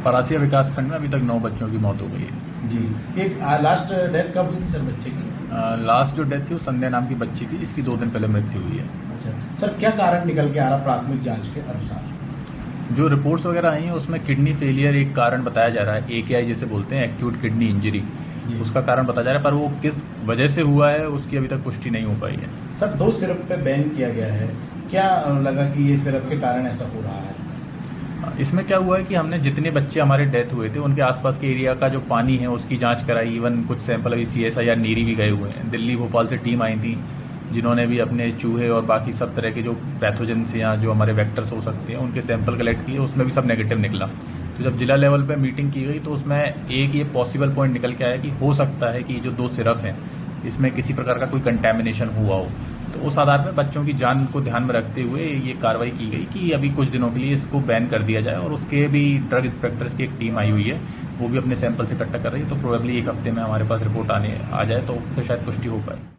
परासिया विकास खंड में अभी तक 9 बच्चों की मौत हो गई है। जी, एक लास्ट डेथ कब हुई थी सर बच्चे की? लास्ट जो डेथ थी वो संध्या नाम की बच्ची थी, इसकी 2 दिन पहले मृत्यु हुई है। अच्छा सर, क्या कारण निकल के आ रहा प्राथमिक जांच के अनुसार? जो रिपोर्ट्स वगैरह आई हैं उसमें किडनी फेलियर एक कारण बताया जा रहा है, AKI जिसे बोलते हैं, एक्यूट किडनी इंजरी, उसका कारण बताया जा रहा है, पर वो किस वजह से हुआ है उसकी अभी तक पुष्टि नहीं हो पाई है। सर 2 सिरप पे बैन किया गया है, क्या लगा कि ये सिरप के कारण ऐसा हो रहा है? इसमें क्या हुआ है कि हमने जितने बच्चे हमारे डेथ हुए थे उनके आसपास के एरिया का जो पानी है उसकी जांच कराई, इवन कुछ सैंपल अभी CSIR नीरी भी गए हुए हैं। दिल्ली भोपाल से टीम आई थी जिन्होंने भी अपने चूहे और बाकी सब तरह के जो पैथोजेंस या जो हमारे वेक्टर्स हो सकते हैं उनके सैंपल कलेक्ट किए, उसमें भी सब नेगेटिव निकला। तो जब जिला लेवल पे मीटिंग की गई तो उसमें एक ये पॉसिबल पॉइंट निकल के आया कि हो सकता है कि जो 2 सिरप हैं इसमें किसी प्रकार का कोई कंटैमिनेशन हुआ हो। तो उस आधार पर बच्चों की जान को ध्यान में रखते हुए ये कार्रवाई की गई कि अभी कुछ दिनों के लिए इसको बैन कर दिया जाए, और उसके भी ड्रग इंस्पेक्टर्स की एक टीम आई हुई है, वो भी अपने सैंपल से इकट्ठा कर रही है। तो प्रोबेबली 1 हफ्ते में हमारे पास रिपोर्ट आ जाए तो फिर शायद पुष्टि हो पाए।